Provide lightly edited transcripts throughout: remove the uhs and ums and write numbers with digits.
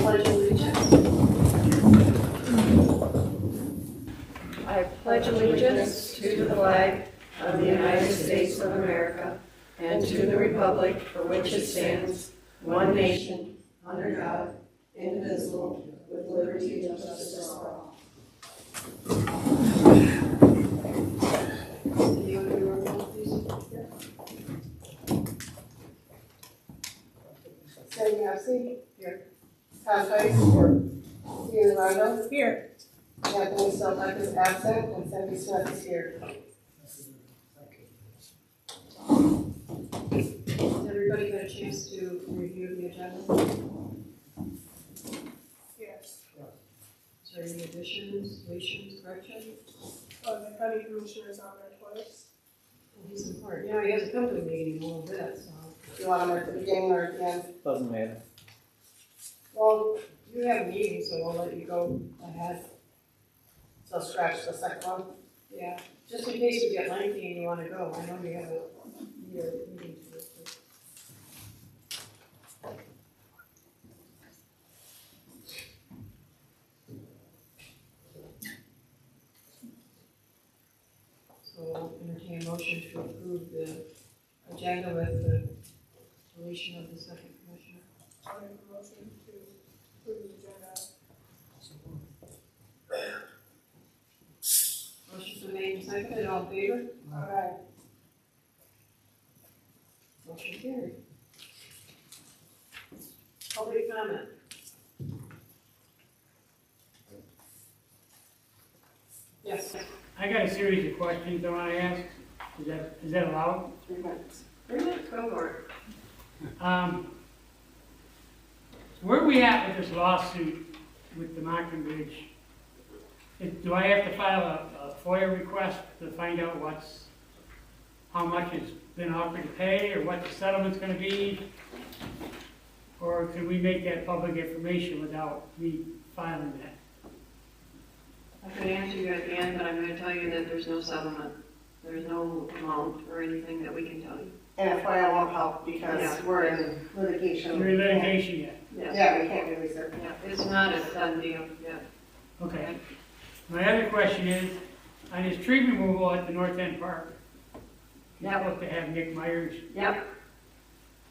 pledge allegiance. I pledge allegiance to the flag of the United States of America and to the republic for which it stands, one nation, under God, indivisible, with liberty and justice for all. Sandy Hussey. Here. Todd Price. Here. Stephen Rondo. Here. Anthony Stelbeck is absent, and Cindy Smith is here. Has everybody got a chance to review the agenda? Yes. Is there any additions, deletions, corrections? The county commissioner is on there twice. He's important. Yeah, he hasn't come to the meeting in a little bit, so. Do you want them at the beginning or at the end? Doesn't matter. Well, you have a meeting, so we'll let you go ahead. So scratch the second one. Yeah, just in case you get lengthy and you want to go. I know you have your meeting to this. So I'll entertain a motion to approve the agenda with the deletion of the second commissioner. I'll make a motion to approve the agenda. Motion's been made and seconded, all in favor? Alright. Motion carried. Public comment. Yes. I got a series of questions I want to ask. Is that allowed? 3 minutes. 3 minutes, go for it. Where are we at with this lawsuit with the Mountain Bridge? Do I have to file a FOIA request to find out how much has been offered to pay, or what the settlement's going to be? Or can we make that public information without me filing that? I could answer you at the end, but I'm going to tell you that there's no settlement. There's no amount or anything that we can tell you. And FYI won't help because Yeah. we're in litigation. We're in litigation yet. Yes. Yeah, we can't really serve. Yeah, it's not a done deal yet. Okay. My other question is, on this tree removal at the North End Park, you're Yep. supposed to have Nick Myers. Yep,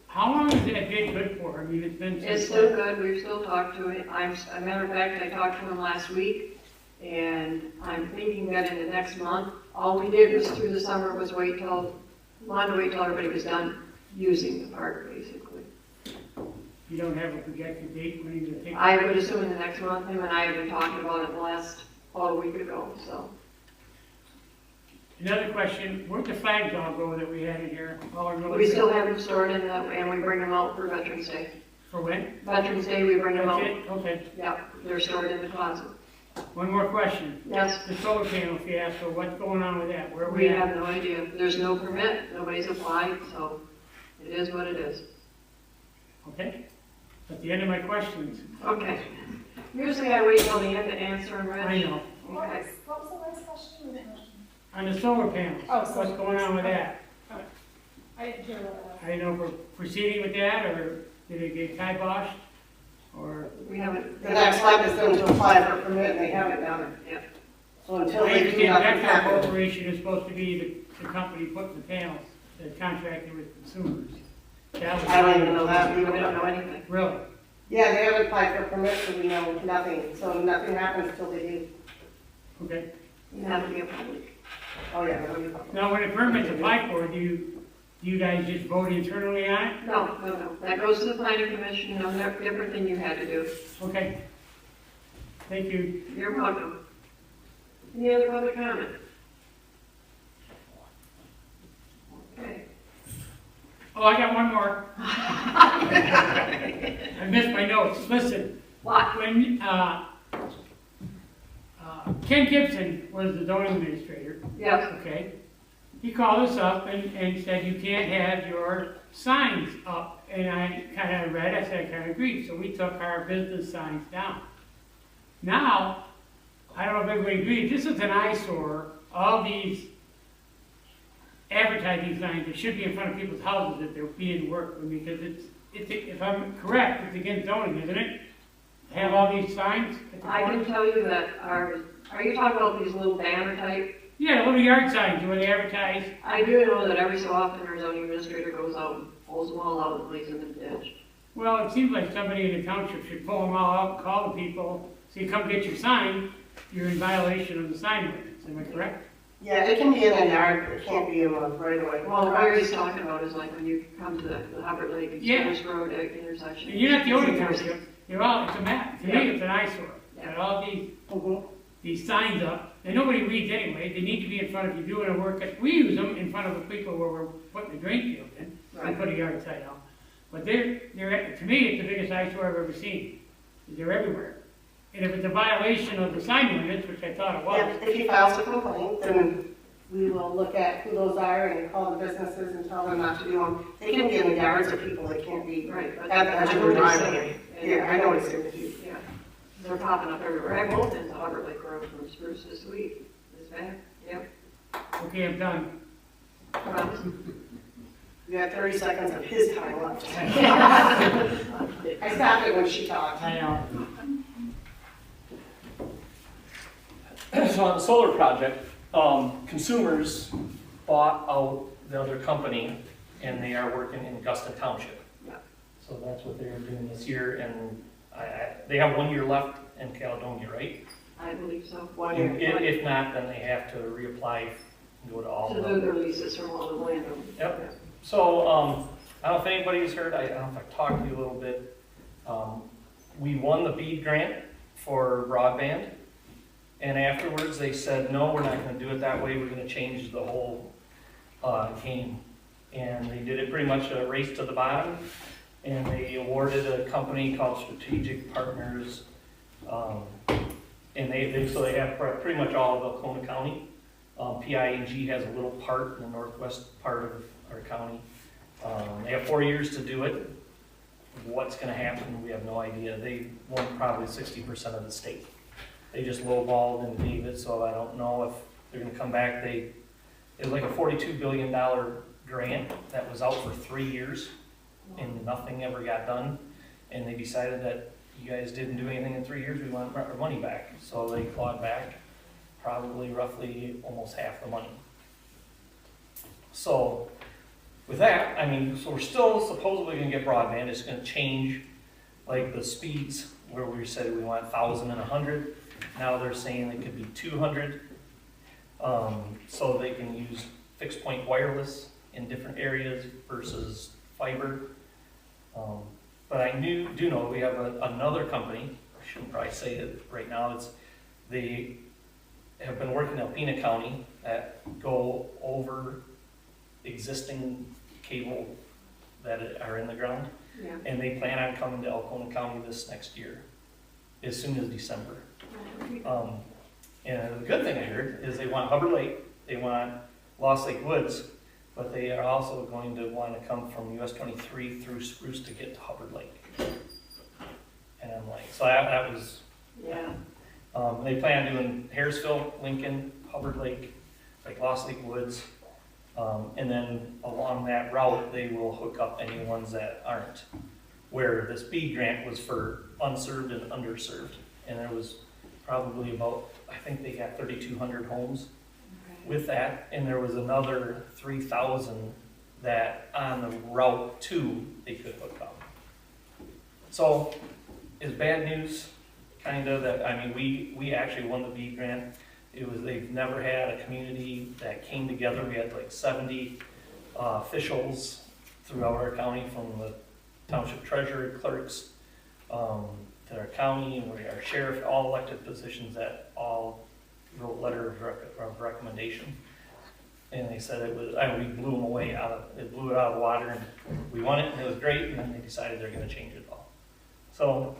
How long has that been good for? I mean, it's been since. it's still good. We've still talked to him. As a matter of fact, I talked to him last week, and I'm thinking that in the next month, all we did was through the summer was wanted to wait till everybody was done using the park, basically. You don't have a projected date when you're gonna take. I would assume in the next month. Him and I have been talking about it a week ago, so. Another question, where'd the flags all go that we had in here? All our We military- still have them stored in and we bring them out for Veterans Day. For when? Veterans Day, we bring them That's out. it? Okay. Yeah, they're stored in the closet. One more question. Yes, The solar panel fiasco, what's going on with that? Where are we we at? have no idea. There's no permit, nobody's applied, so it is what it is. Okay. At the end of my questions. Okay. Usually I wait till the end to answer them, Rich. I know. Okay. What was the last question? On the solar panels, Oh, what's solar going on with that? I didn't hear what it was. I didn't know if we're proceeding with that, or did it get kiboshed? Or, We haven't. The next step is going to apply for a permit, and they haven't done it. Yeah. So until I they do, understand nothing Vector happens. Corporation is supposed to be the company putting the panels, the contractor with consumers. That was. I don't even know that. We don't know anything. Really? Yeah, they haven't applied for a permit, so we know nothing. So nothing happens until they do. Okay. You have to be a public. Oh, yeah. that'll be fine. Now, when a permit's applied for, do you guys just vote internally on it? No. That goes to the planning commission, no different than you had to do. Okay. Thank you. You're welcome. Any other public comment? Okay. Oh, I got one more. I missed my notes. Listen, What? when, Ken Gibson was the zoning administrator, Yes. okay? He called us up and said, you can't have your signs up. And I kind of read, I said, I kind of agree. So we took our business signs down. Now, I don't know if everybody agrees, this is an eyesore, all these advertising signs that should be in front of people's houses if they're being worked with, because it's, if I'm correct, it's against zoning, isn't it? have all these signs at the I can corners? tell you that are you talking about these little banner type? Yeah, little yard signs where they advertise. I do know that every so often our zoning administrator goes out and pulls them all out and lays them in the ditch. Well, it seems like somebody in the township should pull them all out, call the people, say, come get your sign, you're in violation of the sign ordinance, am I correct? Yeah, it can be in a yard, it can't be in a right away. Well, where he's talking about is like when you come to the Hubbard Lake and Yeah. Spruce Road intersection. And you're not the only township, you're all, it's a map, to me, it's an eyesore. Got all these signs up, and nobody reads anyway, they need to be in front of you doing a work, we use them in front of the people where we're putting the drain field in, and put a yard sign out. But they're, to me, it's the biggest eyesore I've ever seen, they're everywhere. And if it's a violation of the sign ordinance, which I thought it Yeah, was, if he files a complaint, then we will look at who those are and call the businesses and tell them not to do them. They can be in the yards of people, they can't be Right, but at the edge I of know the what he's driveway. saying. Yeah, I know what he's saying to you. Yeah, they're popping up everywhere. I moved into Hubbard Lake Road from Spruce this week, this back, yep. okay, I'm done. Promise. You had 30 seconds of his time left. I stopped it when she talked. I know. So on the solar project, consumers bought out the other company and they are working in Guston Township. Yeah. So that's what they're doing this year, and they have 1 year left in Caledonia, right? I believe so. And if not, then they have to reapply and go to all To of do them. their leases from all the landowners. Yep. So, I don't know if anybody's heard, I don't know if I talked to you a little bit. We won the BEAD grant for broadband, and afterwards they said, no, we're not gonna do it that way, we're gonna change the whole game. And they did it pretty much a race to the bottom, and they awarded a company called Strategic Partners, and so they have pretty much all of Oklahoma County. PING has a little part in the northwest part of our county. They have 4 years to do it. What's gonna happen, we have no idea. They won probably 60% of the state. They just lowballed and gave it, so I don't know if they're gonna come back. It was like a $42 billion grant that was out for 3 years, and nothing ever got done. And they decided that you guys didn't do anything in 3 years, we want our money back. So they clawed back probably roughly almost half the money. So with that, I mean, so we're still supposedly gonna get broadband. It's gonna change like the speeds where we said we want 1,000 and 100. Now they're saying it could be 200. So they can use fixed point wireless in different areas versus fiber. But I do know we have another company, I shouldn't probably say it right now, they have been working in Alpena County that go over existing cable that are in the ground. Yeah. And they plan on coming to Alcona County this next year, as soon as December. And the good thing I heard is they want Hubbard Lake, they want Lost Lake Woods, but they are also going to want to come from US 23 through Spruce to get to Hubbard Lake. And I'm like, so that was, Yeah. they plan on doing Harrisville, Lincoln, Hubbard Lake, like Lost Lake Woods, and then along that route, they will hook up any ones that aren't. Where this BEAD grant was for unserved and underserved, and there was probably about, I think they got 3,200 homes with that, and there was another 3,000 that on the route to they could hook up. So, it's bad news, kind of, that, I mean, we actually won the BEAD grant. They've never had a community that came together. We had like 70 officials throughout our county, from the township treasurer, clerks, to our county, and our sheriff, all elected positions that all wrote letter of recommendation. And they said it was, we blew them away it blew it out of the water, and we won it, and it was great, and then they decided they're gonna change it all. So,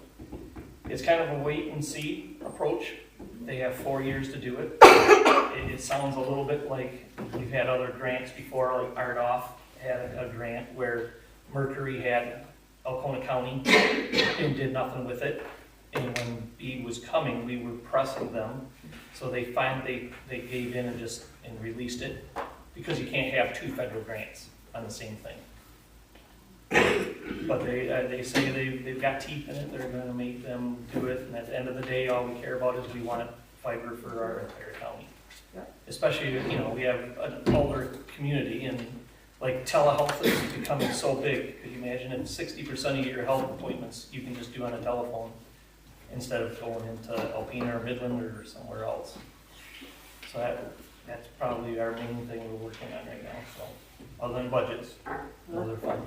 it's kind of a wait and see approach. They have 4 years to do it. It sounds a little bit like we've had other grants before, like Ardoff had a grant where Mercury had Alcona County and did nothing with it. And when BEAD was coming, we were pressing them. So they gave in and released it, because you can't have 2 federal grants on the same thing. But they say they've got teeth in it, they're gonna make them do it, and at the end of the day, all we care about is we want fiber for our entire county. Especially, you know, we have an older community, and like telehealth is becoming so big. Could you imagine if 60% of your health appointments you can just do on a telephone instead of going into Alpena or Midland or somewhere else? So that's probably our main thing we're working on right now, so, other than budgets, those are fun.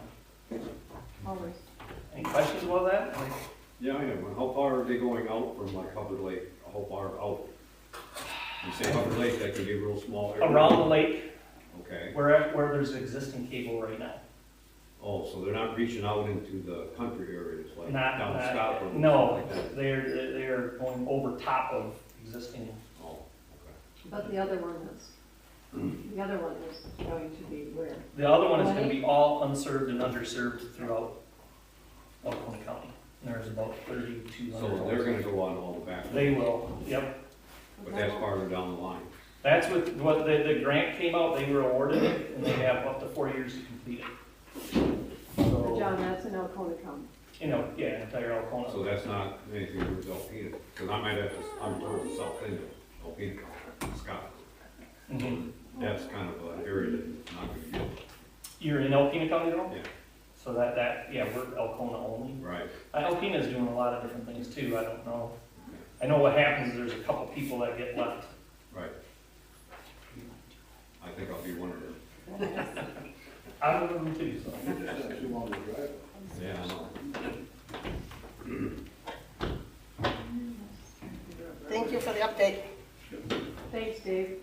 Always. Any questions about that? Like, Yeah, I am. How far are they going out from like Hubbard Lake? How far out? You say Hubbard Lake, that could be a real small area? around the lake, Okay. where there's existing cable right now. Oh, so they're not reaching out into the country areas like Not, down not- Scotland? or no, something like that? they're going over top of existing. Oh, okay. But the other one is, the other one is going to be where? The other one is gonna be all unserved and underserved throughout Alcona County. And there's about 3,200. So they're gonna go on all the back? They will, yep. But that's farther down the line. That's what the grant came out, they were awarded it, and they have up to 4 years to complete it. So, John, that's in Alcona County. you know, yeah, entire Alcona. So that's not anything with Alpena, because I might have to, I'm towards south end of Alpena County, Scotland. Mhm. That's kind of an area that's not gonna get, You're in Alpena County though? yeah, So yeah, we're Alcona only. right. Alpena's doing a lot of different things too, I don't know. I know what happens, there's a couple people that get left. Right. I think I'll be one of them. I'm one of them too, so. Yeah, I know. Thank you for the update. Thanks, Dave.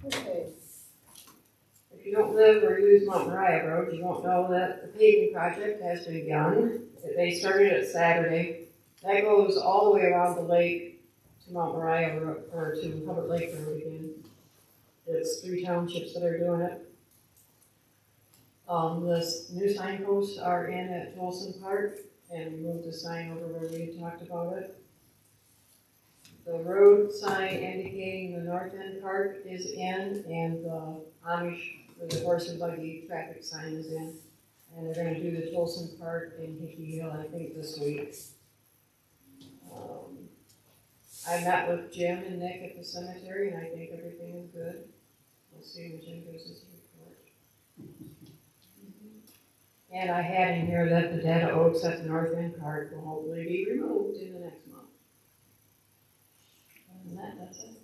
Okay. If you don't live or use Mount Moriah Road, you won't know that the paving project has begun. They started it Saturday. That goes all the way around the lake to Mount Moriah Road, or to Hubbard Lake Road again. It's 3 townships that are doing it. The new signposts are in at Tolson Park, and we moved the sign over where we had talked about it. The road sign indicating the north end park is in, and the Amish, where the horse and buggy traffic sign is in. And they're gonna do the Tolson Park in Hickey Hill, I think, this week. I met with Jim and Nick at the cemetery, and I think everything is good. We'll see when Jim gives his report. And I had in here that the dead oaks at the north end park will hopefully be removed in the next month. Other than that, that's it.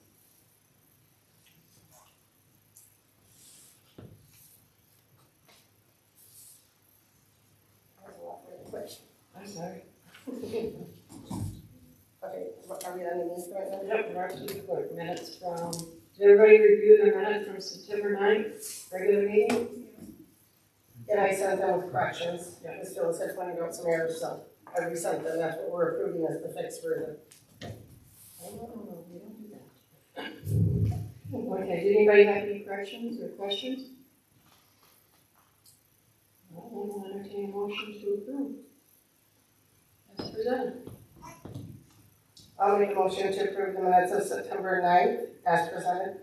That was a lot really quick. I'm sorry. Okay, are we on the news right now? Yep, we're up to the clerk. Minutes from, did everybody review their minutes from September 9th, regular meeting? And I sent them with corrections. Yeah. Ms. Phyllis had pointed out some errors, so I resent them. That's what we're approving as the fixed version. Oh, no, we don't do that. Okay, did anybody have any corrections or questions? Well, then we'll entertain a motion to approve. As presented. I'll make a motion to approve the minutes of September 9th as presented.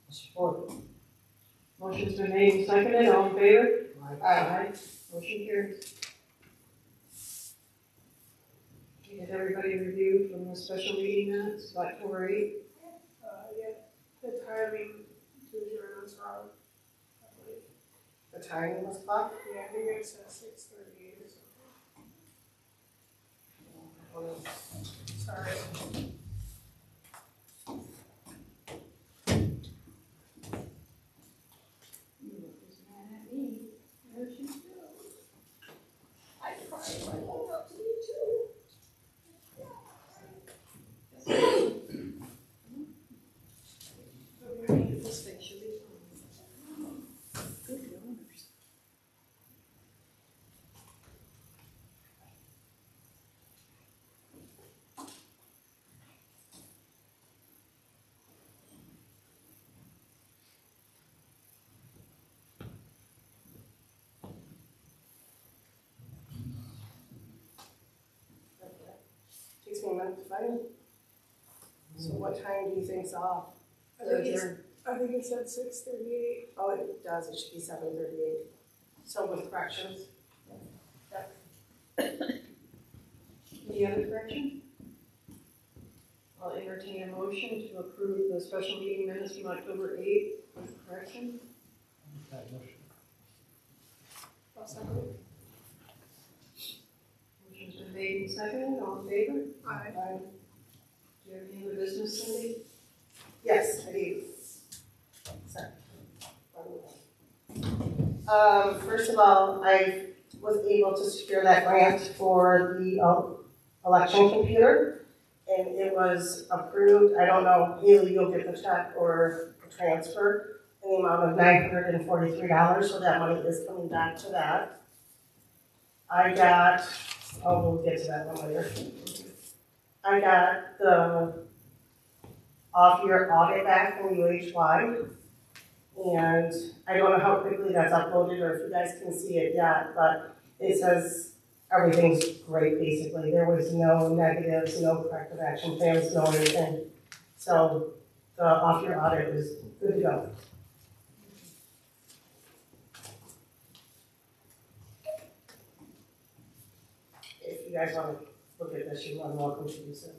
Support. Motion's been made and seconded, all in favor? Aye. Motion carries. Did everybody review from the special meeting minutes, October 8th? Yeah, the timing to adjourn was wrong. I believe. The timing was off. Yeah, I think it says 6:38 or something. Sorry. This thing should be fine. Good donors. Takes me a minute to find it. So what time do you think's off? I think it's Adjourn. I think it said 6:38. Oh, it does, it should be 7:38. So with corrections. Any other correction? I'll entertain a motion to approve the special meeting minutes from October 8th with correction. I'll second. Motion's been made and seconded, all in favor? Aye. Do you have any other business, Cindy? Yes, I do. Sorry. First of all, I was able to secure that grant for the election computer, and it was approved. I don't know, Haley, you'll get the check or the transfer in the amount of $943, so that money is coming back to that. I got, we'll get to that one later. I got the off-year audit back from UHY. And I don't know how quickly that's uploaded or if you guys can see it yet, but it says everything's great, basically. There was no negatives, no corrective action plans, no anything. So the off-year audit is good to go. If you guys want to look at this, you're more than welcome to use it.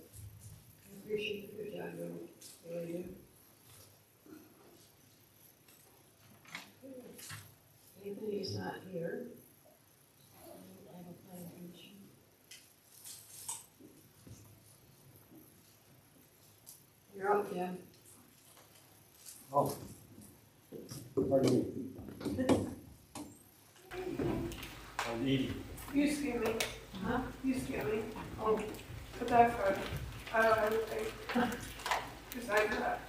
I appreciate the good job you're doing. Really do. Anthony's not here. I have a plan commission. You're up, Jim. Oh. Pardon me. I'm needy. You scare me. Huh? You scare me. Oh, but that's fine. I don't have anything. Besides that,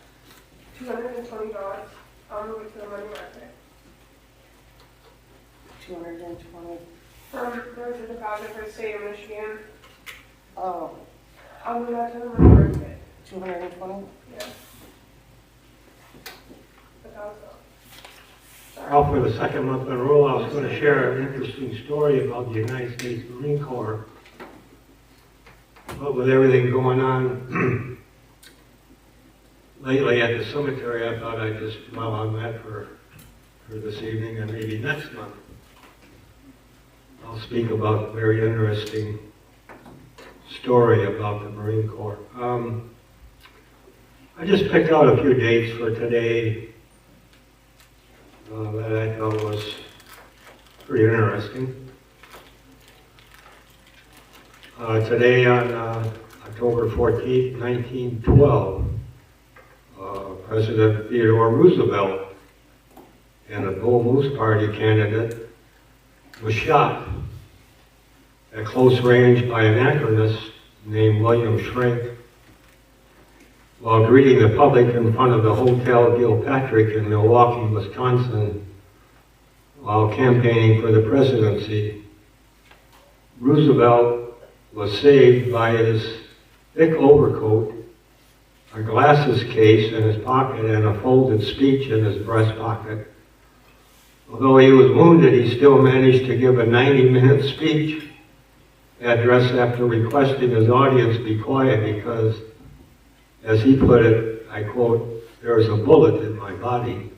$220. I'll move it to the money market. 220. There's a deposit for the state of Michigan. Oh, I'll move that to the money market. 220? Yeah. But that was all. Well, for the second month in a row, I was going to share an interesting story about the United States Marine Corps. But with everything going on lately at the cemetery, I thought I'd just dwell on that for this evening and maybe next month. I'll speak about a very interesting story about the Marine Corps. I just picked out a few dates for today that I thought was pretty interesting. Today on October 14, 1912, President Theodore Roosevelt and a Bull Moose Party candidate was shot at close range by an anachronist named William Shrink while greeting the public in front of the Hotel Gilpatrick in Milwaukee, Wisconsin, while campaigning for the presidency. Roosevelt was saved by his thick overcoat, a glasses case in his pocket, and a folded speech in his breast pocket. Although he was wounded, he still managed to give a 90-minute speech address after requesting his audience be quiet because, as he put it, I quote, "There's a bullet in my body."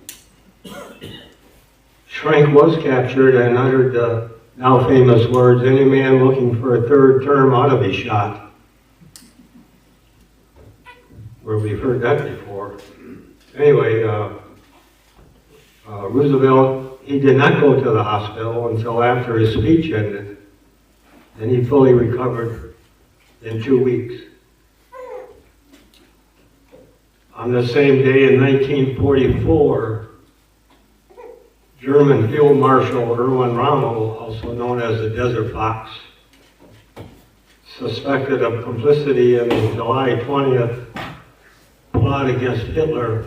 Schrank was captured and uttered the now famous words, "Any man looking for a third term ought to be shot." Where we've heard that before. Anyway, Roosevelt, he did not go to the hospital until after his speech ended, and he fully recovered in 2 weeks. On the same day in 1944, German Field Marshal Erwin Rommel, also known as the Desert Fox, suspected of complicity in the July 20th plot against Hitler,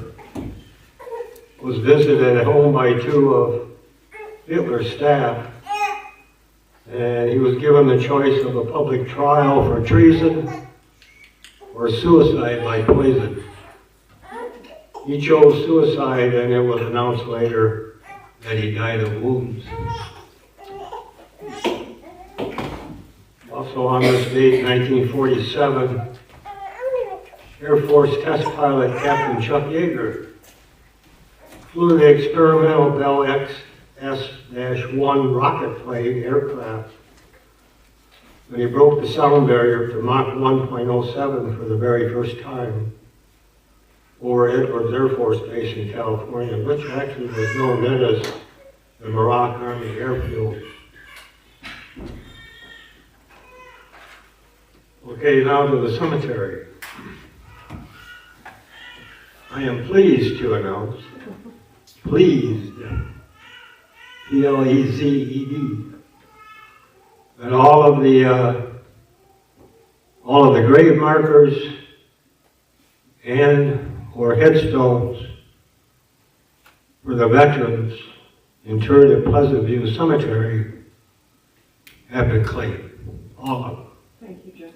was visited at home by 2 of Hitler's staff, and he was given the choice of a public trial for treason or suicide by poison. He chose suicide, and it was announced later that he died of wounds. Also on this date, 1947, Air Force test pilot Captain Chuck Yeager flew the experimental Bell XS-1 rocket plane aircraft. And he broke the sound barrier to Mach 1.07 for the very first time over Edwards Air Force Base in California, which actually was known then as the Muroc Army Airfield. Okay, now to the cemetery. I am pleased to announce, pleased, P-L-E-Z-E-D, that all of the grave markers and or headstones for the veterans interred at Pleasant View Cemetery have been cleaned, all of them. Thank you, Jim.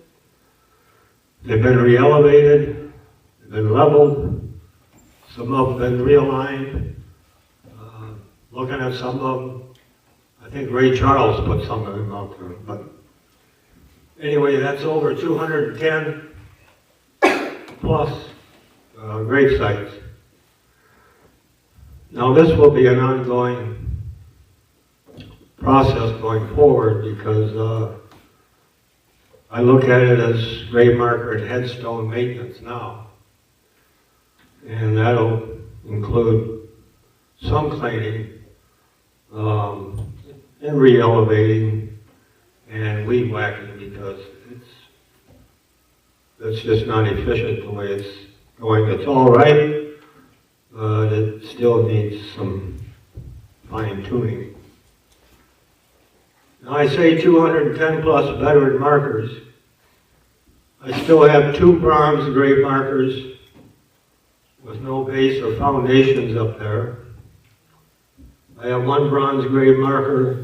They've been re-elevated, they've been leveled, some of them been realigned. Looking at some of them, I think Ray Charles put some of them out there. But anyway, that's over 210 plus grave sites. Now this will be an ongoing process going forward because I look at it as grave marker and headstone maintenance now. And that'll include some cleaning, and re-elevating and weed whacking because it's just not efficient the way it's going. It's all right, but it still needs some fine tuning. Now I say 210 plus veteran markers. I still have 2 bronze grave markers with no base or foundations up there. I have 1 bronze grave marker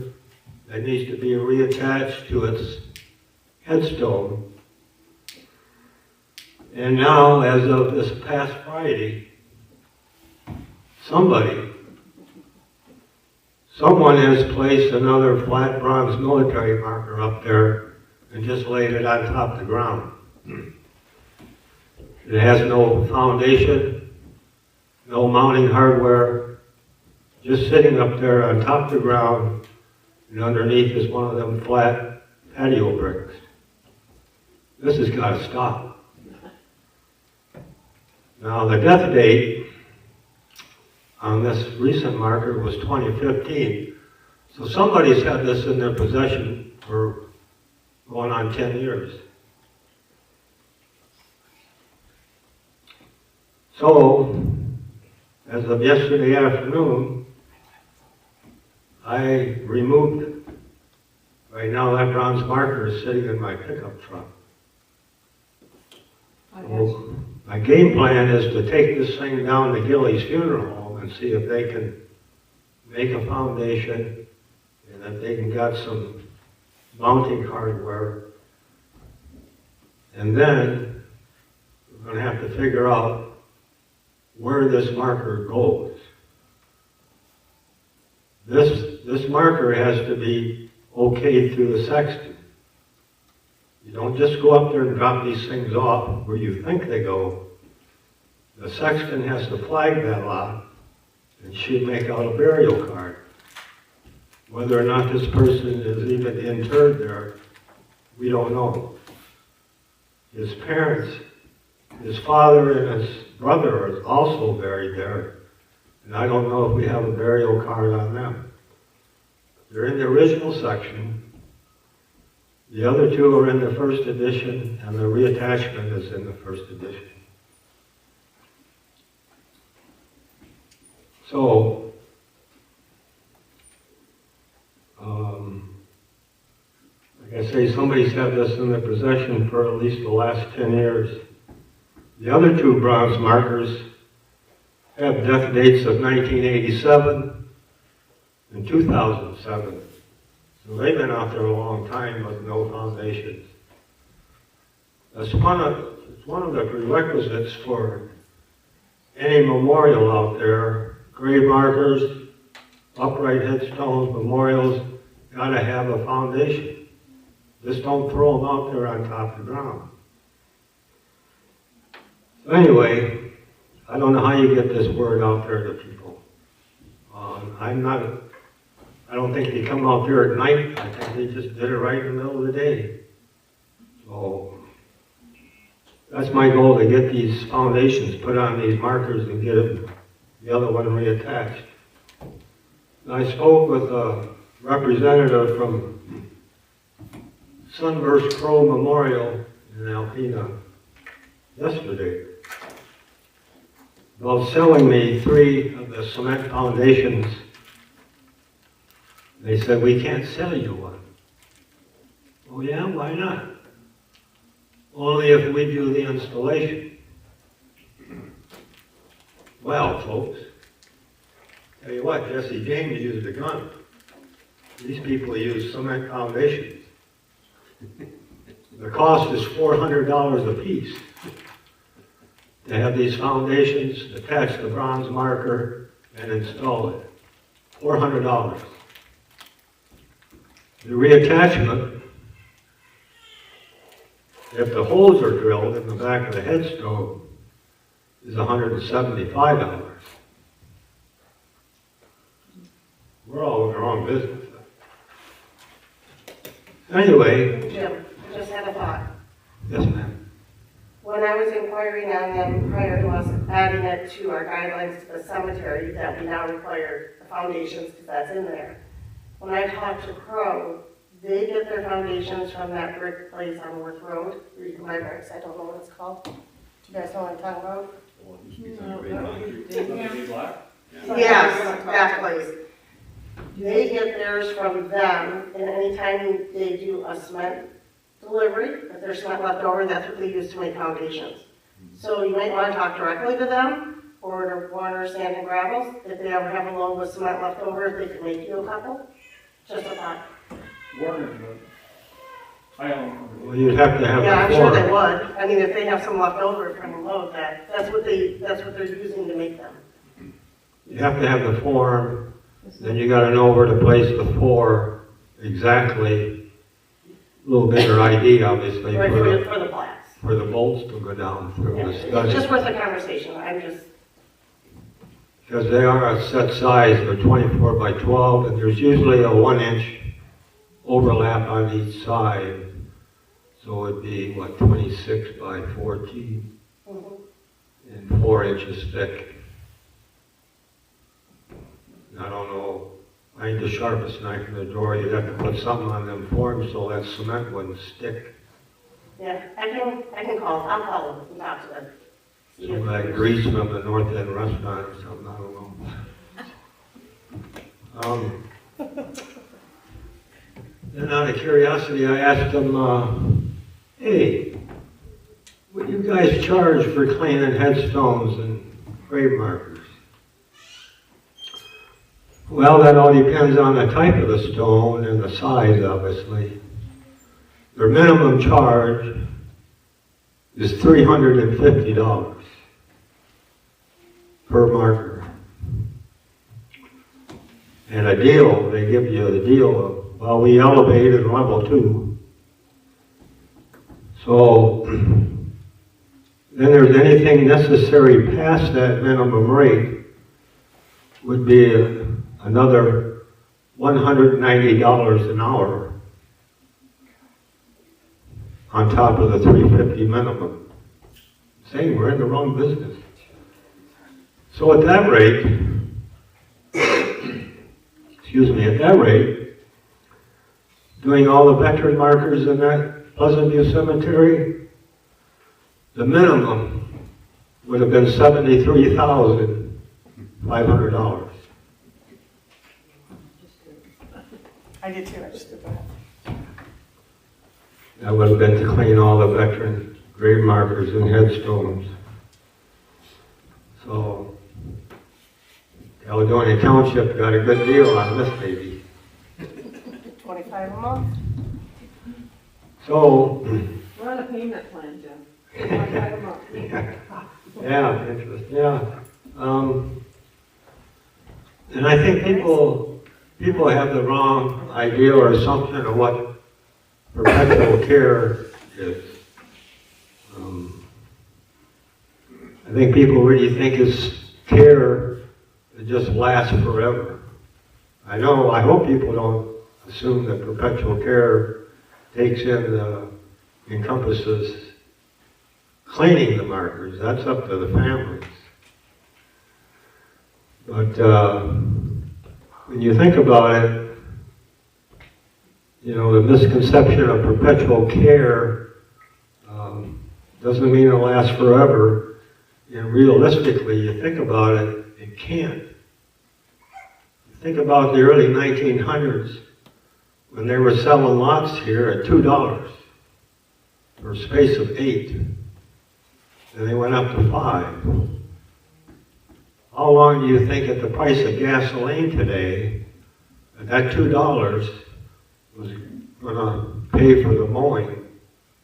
that needs to be reattached to its headstone. And now, as of this past Friday, someone has placed another flat bronze military marker up there and just laid it on top of the ground. It has no foundation, no mounting hardware, just sitting up there on top of the ground, and underneath is one of them flat patio bricks. This has got to stop. Now the death date on this recent marker was 2015. So somebody's had this in their possession for going on 10 years. So, as of yesterday afternoon, I removed it. Right now that bronze marker is sitting in my pickup truck. So, my game plan is to take this thing down to Gilly's funeral home and see if they can make a foundation and if they can get some mounting hardware. And then we're going to have to figure out where this marker goes. This marker has to be okayed through the sexton. You don't just go up there and drop these things off where you think they go. The sexton has to flag that lot, and she'd make out a burial card. Whether or not this person is even interred there, we don't know. His parents, his father and his brother are also buried there, and I don't know if we have a burial card on them. They're in the original section. The other 2 are in the first edition, and the reattachment is in the first edition. So, like I say, somebody's had this in their possession for at least the last 10 years. The other 2 bronze markers have death dates of 1987 and 2007. So they've been out there a long time with no foundations. It's one of the prerequisites for any memorial out there. Grave markers, upright headstones, memorials, gotta have a foundation. Just don't throw them out there on top of the ground. So anyway, I don't know how you get this word out there to people. I don't think they come out there at night. I think they just did it right in the middle of the day. So that's my goal, to get these foundations put on these markers and get the other one reattached. I spoke with a representative from Sunburst Crow Memorial in Alpena yesterday about selling me 3 of the cement foundations. They said, we can't sell you one. Oh yeah, why not? Only if we do the installation. Well, folks, tell you what, Jesse James used a gun. These people use cement foundations. The cost is $400 a piece to have these foundations, attach the bronze marker, and install it. $400. The reattachment, if the holes are drilled in the back of the headstone, is $175. We're all in the wrong business. Anyway. Jim, I just had a thought. Yes, ma'am. When I was inquiring on them prior to us adding it to our guidelines to the cemetery, that we now require the foundations, because that's in there. When I talked to Crow, they get their foundations from that brick place on North Road, where you can buy bricks. I don't know what it's called. Do you guys know what I'm talking about? Yes, that place. They get theirs from them, and anytime they do a cement delivery, if there's cement left over, that's what they use to make foundations. So you might want to talk directly to them, or to Warner Sand and Gravels. If they ever have a load with cement left over, they can make you a couple. Just a thought. Warner, I own. Well, you'd have to have Yeah, I'm the sure form. they would. I mean, if they have some left over from a load, that's what they're using to make them. You have to have the form, then you gotta know where to place the 4 exactly. A little bigger ID, obviously, Right, for for the plats. the bolts to go down through Yeah, the it's study. just worth a conversation. I'm just, Because they are a set size, they're 24 by 12, and there's usually a 1-inch overlap on each side. So it'd be, 26 by 14 and 4 inches thick. I don't know, I ain't the sharpest knife in the drawer. You'd have to put something on them forms so that cement wouldn't stick. yeah, I can call, I'll call them and talk to them. See Some if- like grease from the North End restaurant or something, I don't know. Then out of curiosity, I asked them, hey, what do you guys charge for cleaning headstones and grave markers? Well, that all depends on the type of the stone and the size, obviously. Their minimum charge is $350 per marker. And a deal, they give you the deal of, well, we elevated level 2. So, then there's anything necessary past that minimum rate would be another $190 an hour on top of the $350 minimum. Saying we're in the wrong business. So at that rate, at that rate, doing all the veteran markers in that Pleasant View Cemetery, the minimum would have been $73,500. I did too, I just did that. That would have been to clean all the veteran grave markers and headstones. So, Caledonia Township got a good deal on this baby. 25 a month? So, We're on a payment plan, Jim. $25 a month. yeah, interest, yeah. And I think people have the wrong idea or assumption of what perpetual care is. I think people really think it's care it just lasts forever. I hope people don't assume that perpetual care encompasses cleaning the markers. That's up to the families. But when you think about it, the misconception of perpetual care doesn't mean it'll last forever. And realistically, you think about it, it can't. Think about the early 1900s when they were selling lots here at $2 for a space of 8. And they went up to 5. How long do you think at the price of gasoline today that $2 was going to pay for the mowing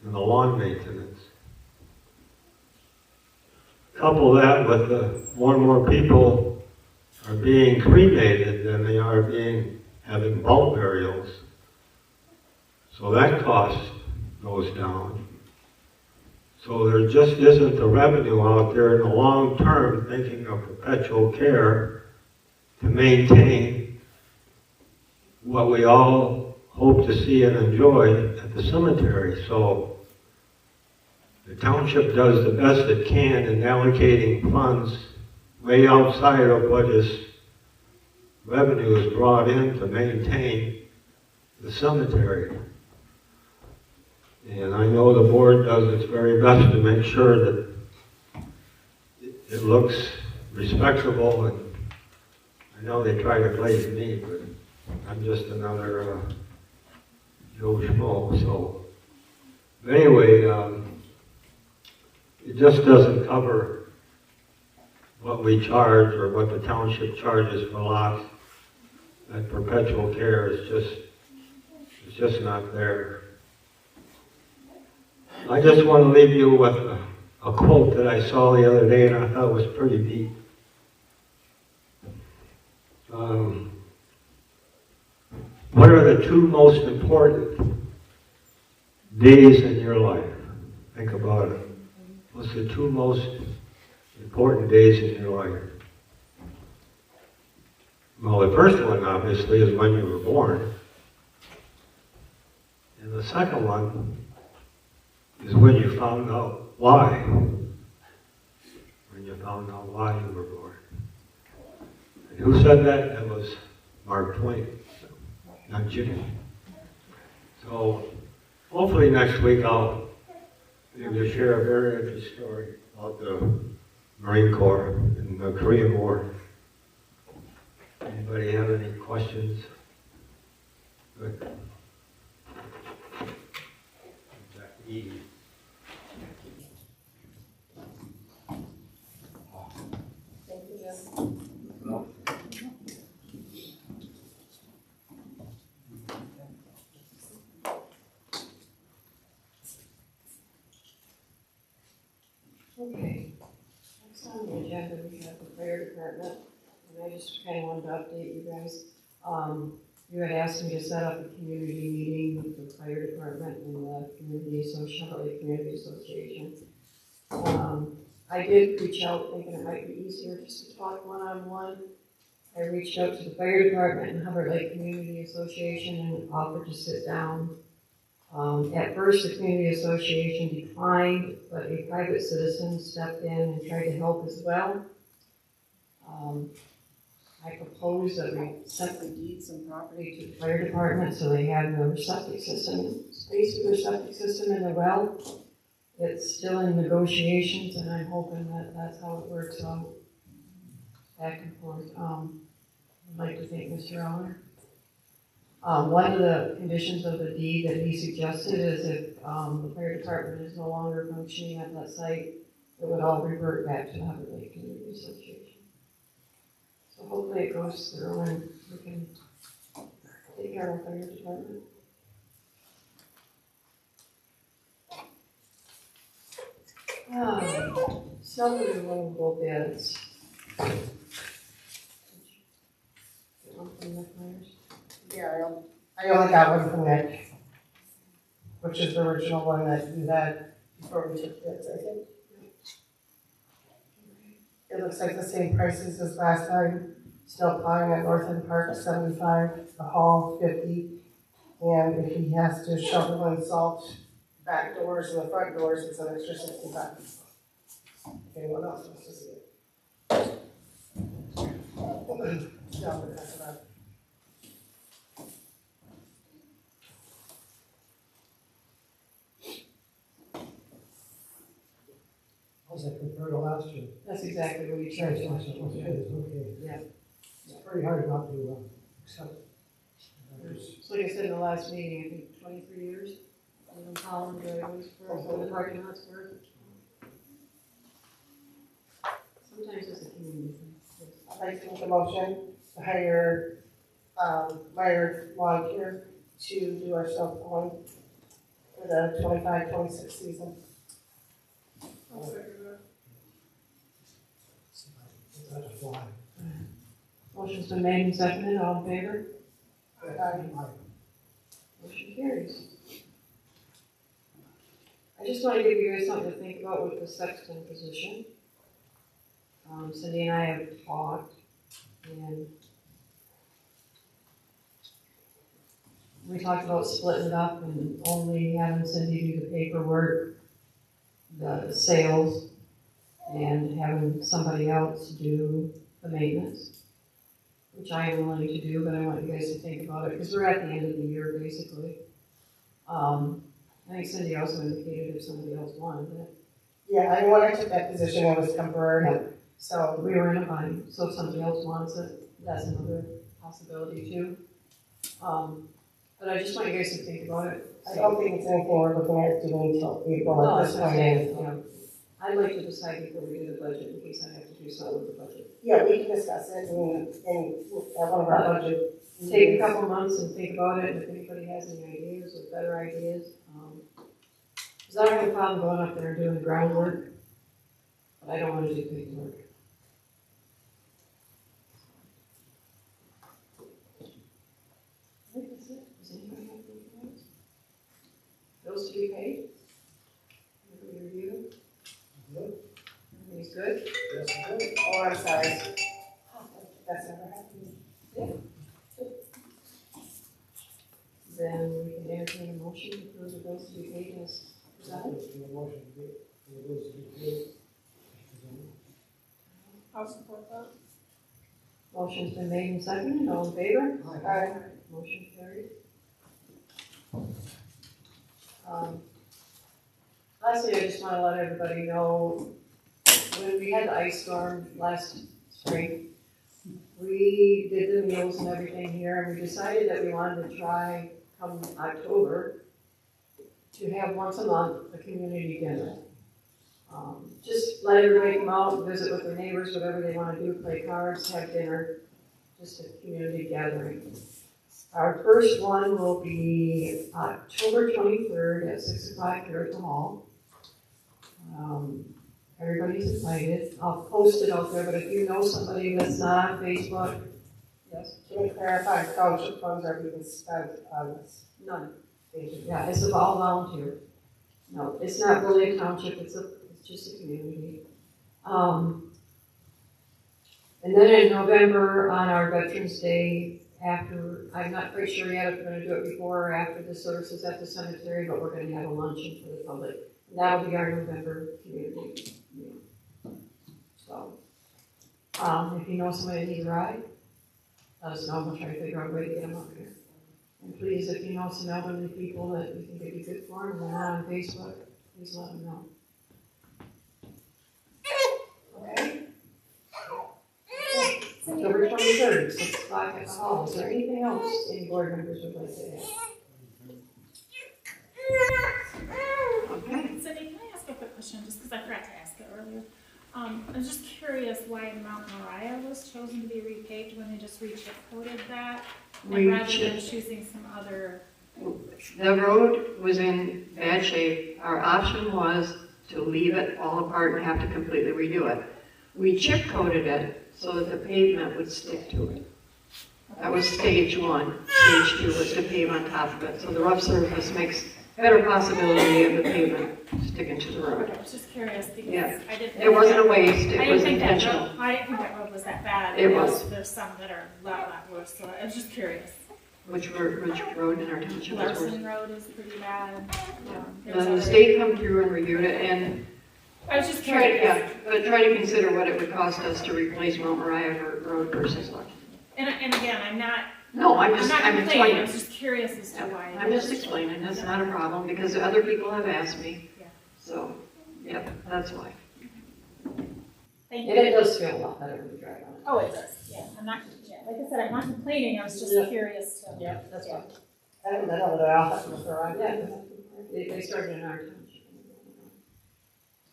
and the lawn maintenance? Couple that with the more and more people are being cremated than they are having bulk burials. So that cost goes down. So there just isn't the revenue out there in the long term thinking of perpetual care to maintain what we all hope to see and enjoy at the cemetery. So the township does the best it can in allocating funds way outside of what is revenue is brought in to maintain the cemetery. And I know the board does its very best to make sure that it looks respectable, and I know they try to blame me, but I'm just another Joe Schmo. So, but anyway, it just doesn't cover what we charge or what the township charges for lots. That perpetual care is just not there. I just want to leave you with a quote that I saw the other day, and I thought it was pretty deep. What are the 2 most important days in your life? Think about it. What's the 2 most important days in your life? Well, the first one, obviously, is when you were born. And the second one is when you found out why. When you found out why you were born. And who said that? That was Mark Twain, not Jimmy. So hopefully next week I'll be able to share a very interesting story about the Marine Corps and the Korean War. Anybody have any questions? Good. Edie. Thank you, Jim. Okay, next on the agenda we have the fire department, and I just kind of wanted to update you guys. You had asked me to set up a community meeting with the fire department and the community association. I did reach out thinking it might be easier just to talk one-on-one. I reached out to the fire department and Hubbard Lake Community Association and offered to sit down. At first, the community association declined, but a private citizen stepped in and tried to help as well. I proposed that we simply deed some property to the fire department so they have their septic system, space for their septic system in the well. It's still in negotiations, and I'm hoping that that's how it works out back and forth. I'd like to thank Mr. Owner. One of the conditions of the deed that he suggested is if the fire department is no longer functioning at that site, it would all revert back to the Hubbard Lake Community Association. So hopefully it goes through and we can take care of our fire department. Snow removal bids. Yeah, I only got one from Nick, which is the original one that you had before we took bids, I think. It looks like the same prices as last time. snow plowing at North End Park, 75, the hall, 50. And if he has to shovel and salt back doors and the front doors, it's an extra 65. If anyone else wants to see it. Yeah, we'll pass it on. How's that compared to last year? That's exactly what we Yes, charged yes, last yes, year. it is, okay. Yeah. It's very hard not to accept. So like I said in the last meeting, I think 23 years, in Holland, driveways first, and the parking lots first. Sometimes it's a community thing. I'd like to make a motion to hire, Meyer Lawn Care to do our snow plowing for the 25-26 season. I'll second that. That's a fly. Motion's been made and seconded, all in favor? Aye. Motion carries. I just want to give you guys something to think about with the sexton position. Cindy and I have talked, and we talked about splitting it up and only having Cindy do the paperwork, the sales, and having somebody else do the maintenance, which I am willing to do, but I want you guys to think about it, because we're at the end of the year, basically. I think Cindy also indicated if somebody else wanted it. Yeah, when I took that position, it was temporary, so we were in a bind, so if somebody else wants it, that's another possibility too. But I just want you guys to think about it. I don't think it's anything we're looking at doing until April at this point. Yeah. I'd like to decide before we do the budget, in case I have to do something with the budget. Yeah, we can discuss it in one of our budget. Take a couple months and think about it, and if anybody has any ideas or better ideas. Because I don't have a problem going up there and doing the groundwork, but I don't want to do paperwork. I think that's it. Does anybody have anything else? Bills to be paid? Everybody review? Good. Everything's good? Yes, good. Oh, I'm sorry. That's never happened. Yeah. Then we can entertain a motion to approve the bills to be paid as presented. The motion to be, for those to be paid. I'll support that. Motion's been made and seconded, all in favor? Aye. Motion carried. Lastly, I just want to let everybody know, when we had the ice storm last spring, we did the meals and everything here, and we decided that we wanted to try, come October, to have once a month a community dinner. Just let everybody come out, visit with their neighbors, whatever they want to do, play cards, have dinner, just a community gathering. Our first one will be October 23rd at 6 o'clock here at the hall. Everybody's invited. I'll post it out there, but if you know somebody that's not on Facebook, yes. Can we clarify, township funds are being spent on this? None. Yeah, it's all volunteer. No, it's not really a township, it's just a community. And then in November, on our Veterans Day, after, I'm not quite sure yet if we're gonna do it before or after the services at the cemetery, but we're gonna have a luncheon for the public. And that'll be our November community meal. So, if you know somebody that needs a ride, let us know, we'll try to figure out a way to get them up here. And please, if you know some elderly people that you think would be good for them, and they're not on Facebook, please let them know. Okay? October 23rd, 6 o'clock at the hall. Is there anything else any board members would like to add? Okay. Cindy, can I ask a quick question, just because I forgot to ask it earlier? I was just curious why Mount Moriah was chosen to be repaved when they just re-chip coated that, and rather than choosing some other. The road was in bad shape. Our option was to leave it all apart and have to completely redo it. We chip coated it so that the pavement would stick to it. That was stage one. Stage two was to pave on top of it. So the rough surface makes better possibility of the pavement sticking to the road. I was just curious Yeah. because I didn't. It wasn't a waste, I it didn't was think that intentional. road, I didn't think that road was that bad. It was. There's some that are a lot worse, so I was just curious. Which road in our township is worse? Larson Road is pretty bad. There's The other- state come through and reviewed it and I was just try curious. to consider what it would cost us to replace Mount Moriah Road versus Lucky. And again, I'm not I'm complaining, I explaining. was just curious as to why. I'm just explaining, that's not a problem, because other people have asked me. Yeah. So, yep, that's why. Thank And you. it does feel a lot better when you drive on it. Oh, it does, yeah, I'm not, yeah, like I said, I'm not complaining, I was just Yeah. curious to. Yeah, that's fine. I haven't been over there, I'll have to look around. Yeah, they started in our township.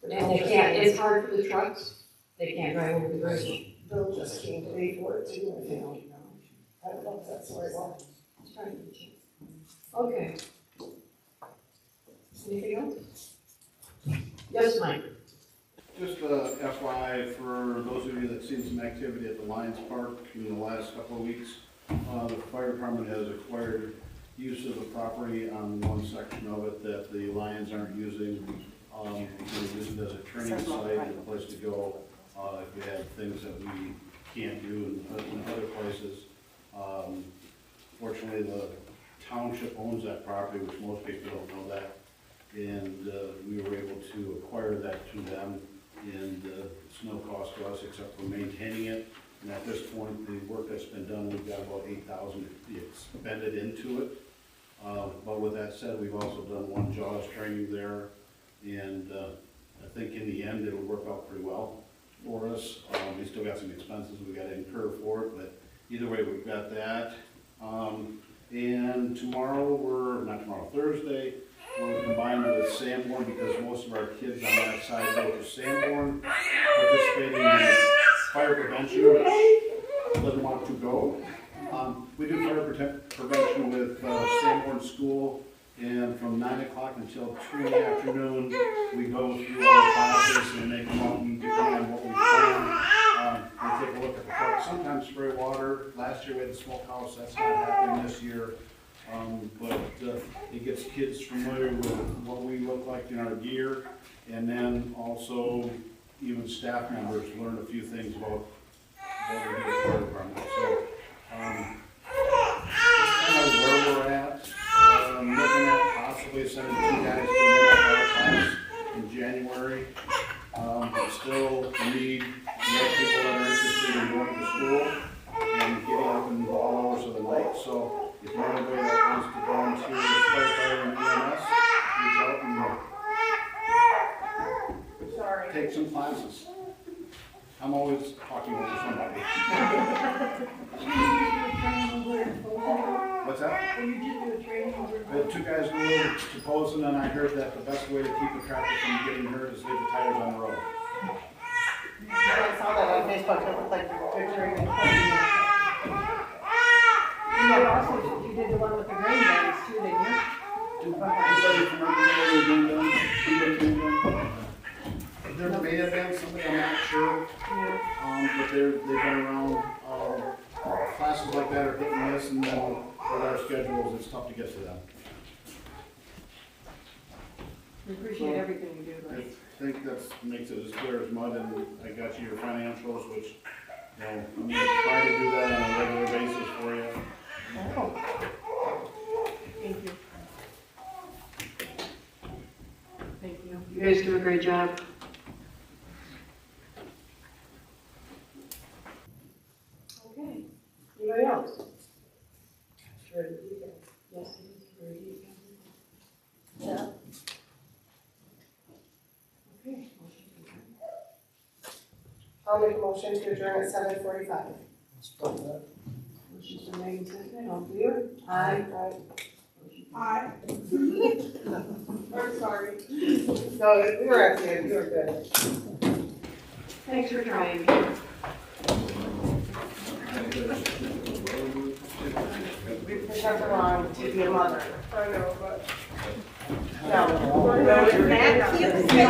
And And they can't, it's hard for the trucks, they can't drive over the bridge. Bill just came to pay for it too, I think. I don't know if that's the right one. Okay. Anything else? Yes, Mike? Just FYI for those of you that seen some activity at the Lions Park in the last couple of weeks, the fire department has acquired use of the property on one section of it that the Lions aren't using. They use it as a training site and a place to go if we have things that we can't do in other places. Fortunately, the township owns that property, which most people don't know that. And we were able to acquire that to them, and it's no cost to us except for maintaining it. And at this point, the work that's been done, we've got about $8,000 expended into it. But with that said, we've also done one JAWS training there, and I think in the end, it'll work out pretty well for us. We still got some expenses we got to incur for it, but either way, we've got that. And Thursday, we're combining with Sanborn because most of our kids on that side go to Sanborn, participating in fire prevention, which doesn't want to go. We do fire prevention with Sanborn School, and from 9 o'clock until 2 in the afternoon, we go through all the classes and they come out and define what we plan. We take a look at the park, sometimes spray water. Last year we had the smokehouse, that's not happening this year. But it gets kids familiar with what we look like in our gear, and then also even staff members learn a few things about what we do as fire department. So that's kind of where we're at. Looking at possibly sending 2 guys to an class in January. Still need more people that are interested in going to school and getting up in all hours of the night. So if you're anybody that wants to volunteer as firefighter and EMS, reach out and take some classes. I'm always talking over somebody. What's that? Will you just do a training over? We had 2 guys go over to Posen, and I heard that the best way to keep a tractor from getting hurt is leave the tires on the road. I saw that on Facebook, it looked like good training. You did the one with the grain bags too, didn't you? Anybody from our community doing that? Anybody doing that? There may have been somebody, I'm not sure, but they've been around. Classes like that are hit and miss, and then with our schedules, it's tough to get to them. We appreciate everything you do, I Rick. think that makes it as clear as mud, and I got you your financials, which, I'm gonna try to do that on a regular basis for you. Thank you. Thank you. You guys do a great job. Okay. Anybody else? Yes, it is very deep. Yeah. Okay. I'll make a motion to adjourn at 7:45. Motion's been made and seconded. All in favor? Aye. Aye. I'm sorry. No, we were actually, you were good. Thanks for trying. There's nothing wrong to be a mother. I know, but. No, it's not cute. No,